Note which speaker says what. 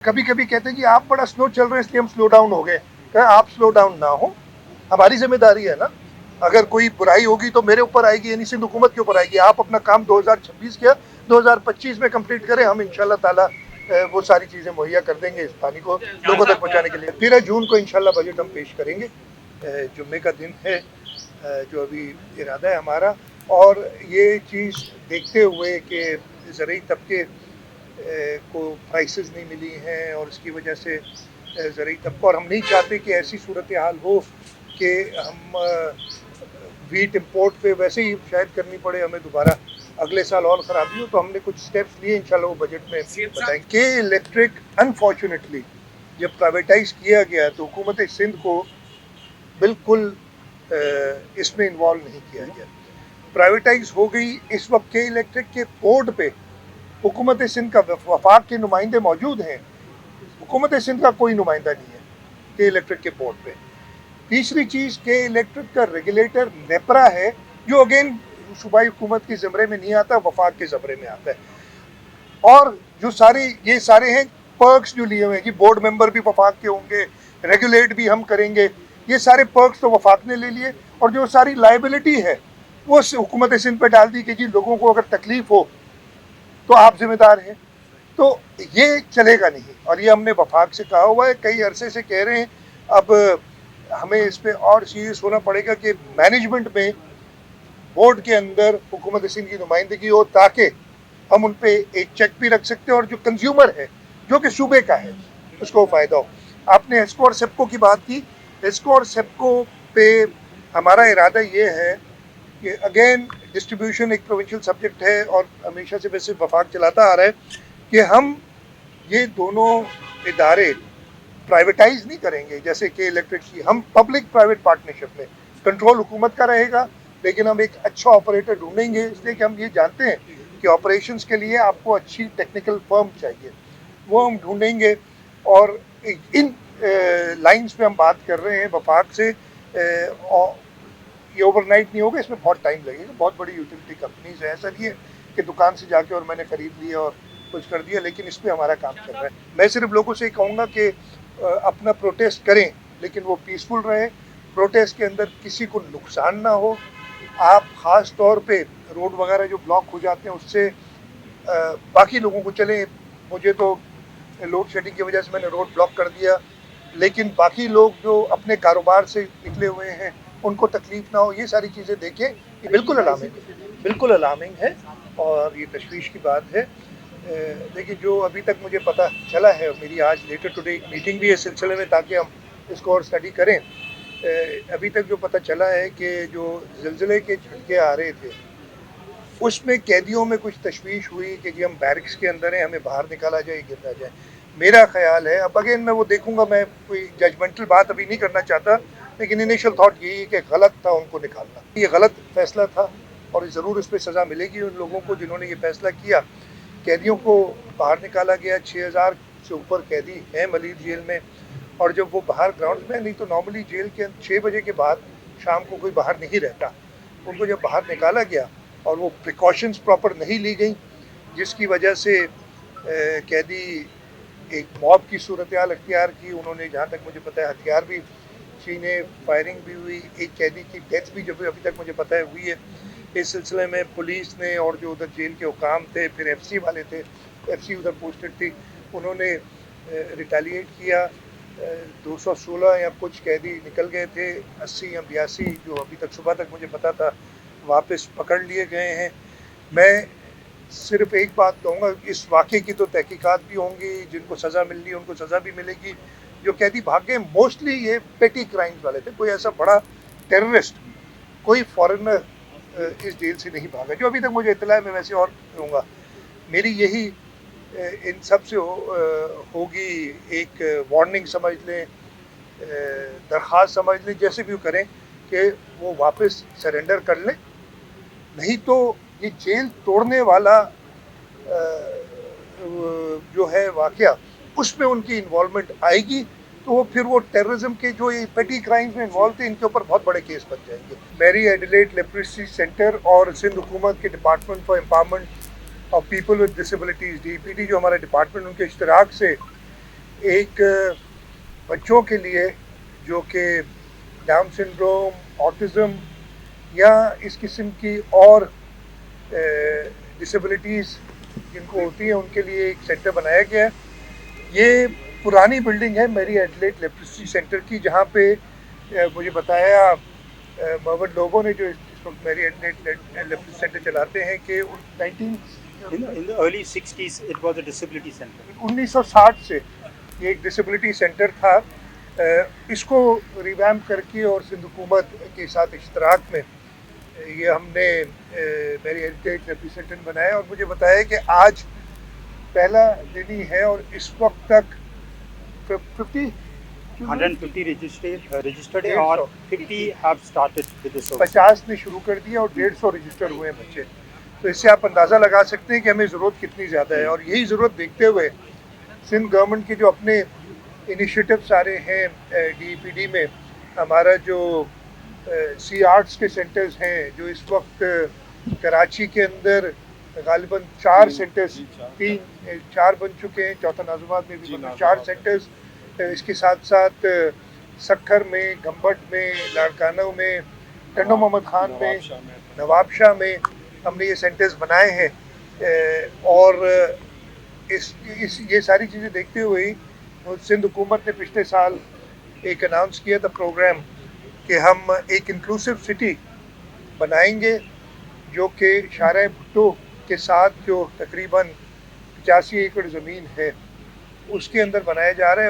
Speaker 1: कभी कभी कहते हैं कि आप बड़ा स्लो चल रहे हैं इसलिए हम स्लो डाउन हो गए। कहा आप स्लो डाउन ना हो, हमारी जिम्मेदारी है ना। अगर कोई बुराई होगी तो मेरे ऊपर आएगी, यानी सिंध हुकूमत के ऊपर आएगी। आप अपना काम 2026 किया, 2025 में कंप्लीट करें, हम इंशाल्लाह ताला वो सारी चीज़ें मुहैया कर देंगे इस पानी को लोगों तक पहुँचाने के लिए। 13 जून को इंशाल्लाह बजट हम पेश करेंगे। जुम्मे का दिन है जो अभी इरादा है हमारा, और ये चीज़ देखते हुए कि ज़रूरी तबके को प्राइसेस नहीं मिली हैं और इसकी वजह से ज़रूरी तबका, और हम नहीं चाहते कि ऐसी सूरत हाल हो कि हम वीट इम्पोर्ट पे वैसे ही शायद करनी पड़े हमें दोबारा अगले साल और ख़राबी हो। तो हमने कुछ स्टेप्स लिए, इंशाल्लाह वो बजट में बताएंगे। के इलेक्ट्रिक अनफॉर्चुनेटली जब प्राइवेटाइज किया गया तो हुकूमत सिंध को बिल्कुल इसमें इन्वॉल्व नहीं किया गया। प्राइवेटाइज हो गई। इस वक्त के इलेक्ट्रिक के बोर्ड पे हुकूमत सिंध का वफाक के नुमाइंदे मौजूद हैं, हुकूमत सिंध का कोई नुमाइंदा नहीं है के इलेक्ट्रिक के बोर्ड पे। तीसरी चीज़, के इलेक्ट्रिक का रेगुलेटर नेपरा है, जो अगेन सूबाई हुकूमत के ज़मरे में नहीं आता, वफाक के ज़मरे में आता है। और जो ये सारे हैं पर्क्स जो लिए हुए हैं कि बोर्ड मेंबर भी वफाक के होंगे, रेगुलेट भी हम करेंगे, ये सारे पर्क्स तो वफाक ने ले लिए, और जो सारी लाइबिलिटी है वो हुकूमत सिंध पे डाल दी कि जी लोगों को अगर तकलीफ हो तो आप जिम्मेदार हैं। तो ये चलेगा नहीं, और ये हमने वफाक से कहा हुआ है, कई अरसे से कह रहे हैं। अब हमें इस पर और सीरियस होना पड़ेगा कि मैनेजमेंट में बोर्ड के अंदर हुकूमत सिंध की नुमाइंदगी हो, ताकि हम उन पर एक चेक भी रख सकते हैं, और जो कंज्यूमर है जो कि सूबे का है उसको फ़ायदा हो। आपने एस्को और सेप्को की बात की। एस्को और सेप्को पे हमारा इरादा ये है कि अगेन डिस्ट्रीब्यूशन एक प्रोविंशियल सब्जेक्ट है, और हमेशा से वैसे वफाक चलाता आ रहा है कि हम ये दोनों इदारे प्राइवेटाइज नहीं करेंगे। जैसे कि इलेक्ट्रिक की हम पब्लिक प्राइवेट पार्टनरशिप में, कंट्रोल हुकूमत का रहेगा, लेकिन हम एक अच्छा ऑपरेटर ढूंढेंगे, इसलिए कि हम ये जानते हैं कि ऑपरेशंस के लिए आपको अच्छी टेक्निकल फर्म चाहिए, वो हम ढूंढेंगे। और इन लाइंस पे हम बात कर रहे हैं वफाक से। और ये ओवरनाइट नहीं होगा, इसमें बहुत टाइम लगेगा। बहुत बड़ी यूटिलिटी कंपनीज है, ऐसा नहीं है कि दुकान से जाके और मैंने ख़रीद लिया और कुछ कर दिया, लेकिन इस पर हमारा काम चल रहा है। मैं सिर्फ लोगों से कहूँगा कि अपना प्रोटेस्ट करें, लेकिन वो पीसफुल रहे, प्रोटेस्ट के अंदर किसी को नुकसान ना हो। आप ख़ास तौर पे रोड वगैरह जो ब्लॉक हो जाते हैं उससे बाकी लोगों को चलें। मुझे तो लोड शेडिंग की वजह से मैंने रोड ब्लॉक कर दिया, लेकिन बाकी लोग जो अपने कारोबार से निकले हुए हैं उनको तकलीफ ना हो, ये सारी चीज़ें देखें। ये बिल्कुल अलार्मिंग है और ये तशवीश की बात है। देखिए, जो अभी तक मुझे पता चला है, मेरी आज लेटर टुडे एक मीटिंग भी है इस सिलसिले में, ताकि हम इसको और स्टडी करें। अभी तक जो पता चला है कि जो ज़िलज़िले के झटके आ रहे थे उसमें कैदियों में कुछ तशवीश हुई कि जी हम बैरिक्स के अंदर हैं, हमें बाहर निकाला जाए, गिरना जाए। मेरा ख्याल है, अब अगेन मैं वो देखूंगा, मैं कोई जजमेंटल बात अभी नहीं करना चाहता, लेकिन इनिशियल थॉट यही है कि गलत था उनको निकालना। ये गलत फैसला था और ज़रूर इस पर सज़ा मिलेगी उन लोगों को जिन्होंने ये फैसला किया। कैदियों को बाहर निकाला गया, 6000 से ऊपर कैदी हैं मलीर जेल में, और जब वो बाहर ग्राउंड में, नहीं तो नॉर्मली जेल के 6 बजे के बाद शाम को कोई बाहर नहीं रहता, उनको जब बाहर निकाला गया और वो प्रिकॉशंस प्रॉपर नहीं ली गई, जिसकी वजह से कैदी एक मॉब की सूरत हाल अख्तियार की। उन्होंने, जहाँ तक मुझे पता है, हथियार भी छीने, फायरिंग भी हुई, एक कैदी की डेथ भी जब अभी तक मुझे पता है हुई है। इस सिलसिले में पुलिस ने और जो उधर जेल के हुकाम थे, फिर एफसी वाले थे, एफसी उधर पोस्टेड थी, उन्होंने रिटेलिएट किया। 216 या कुछ कैदी निकल गए थे, 80 या 82 जो अभी तक सुबह तक मुझे पता था वापस पकड़ लिए गए हैं। मैं सिर्फ एक बात कहूँगा, इस वाक़े की तो तहकीकात भी होंगी, जिनको सज़ा मिलनी है उनको सज़ा भी मिलेगी। जो कैदी भागे मोस्टली ये पेटी क्राइम्स वाले थे, कोई ऐसा बड़ा टेररिस्ट, कोई फॉरेनर इस जेल से नहीं भागा, जो अभी तक मुझे इत्तला है। मैं वैसे और कहूँगा, मेरी यही इन सब से होगी एक वार्निंग समझ लें, दरख्वास्त समझ लें, जैसे भी करें कि वो वापस सरेंडर कर लें, नहीं तो ये जेल तोड़ने वाला जो है वाक़या, उसमें उनकी इन्वॉल्वमेंट आएगी, तो वो फिर वो टेररिज्म के जो ये पेटी क्राइम्स में इन्वॉल्व थे, इनके ऊपर बहुत बड़े केस बन जाएंगे। मैरी एडिलेड लेप्रेसी सेंटर और सिंध हुकूमत के department for empowerment of people with disabilities, DPD जो हमारा डिपार्टमेंट, उनके इश्तराक से ایک بچوں کے لیے جو کہ ڈاؤن سنڈروم، آٹزم یا اس قسم کی اور ڈسیبلٹیز جن کو ہوتی ہیں ان کے لیے ایک سینٹر بنایا گیا ہے۔ یہ پرانی بلڈنگ ہے میری ایڈلیٹ لیپرسی سینٹر کی، جہاں پہ مجھے بتایا محمد لوگوں نے جو اس وقت میری ایڈلیٹ لیپرسی سینٹر چلاتے ہیں کہ
Speaker 2: In the early 60s, it was a disability center.
Speaker 1: 1960 سے یہ ایک ڈسیبلٹی سینٹر تھا۔ اس کو ریویمپ کر کے اور سندھ حکومت کے ساتھ اشتراک میں یہ ہم نے میری ایڈلیٹ لیپرسی سینٹر بنایا، اور مجھے بتایا کہ آج پہلا دن ہی ہے اور اس وقت تک
Speaker 2: 150 registered ہیں اور 50 have started with the service.
Speaker 1: 50 نے شروع کر دیا اور 150 رجسٹر ہوئے ہیں بچے۔ تو اس سے آپ اندازہ لگا سکتے ہیں کہ ہمیں ضرورت کتنی زیادہ ہے، اور یہی ضرورت دیکھتے ہوئے سندھ گورنمنٹ کے جو اپنے انیشیٹو سارے ہیں ڈی پی ڈی میں، ہمارا جو سی آرٹس کے سینٹرز ہیں جو اس وقت کراچی کے اندر غالباً 4 سینٹرز 4 بن چکے ہیں، چوتھا ناظم آباد میں بھی 4 سینٹرز، اس کے ساتھ ساتھ سکھر میں، گھمبٹ میں، لاڑکانہ میں، ٹنڈو محمد خان میں، نواب شاہ میں ہم نے یہ سینٹرز بنائے ہیں۔ اور یہ ساری چیزیں دیکھتے ہوئے ہی سندھ حکومت نے پچھلے سال ایک اناؤنس کیا تھا پروگرام کہ ہم ایک انکلوسیو سٹی بنائیں گے، جو کہ شارع بھٹو کے ساتھ جو تقریباً 85 ایکڑ زمین ہے اس کے اندر بنایا جا رہا ہے۔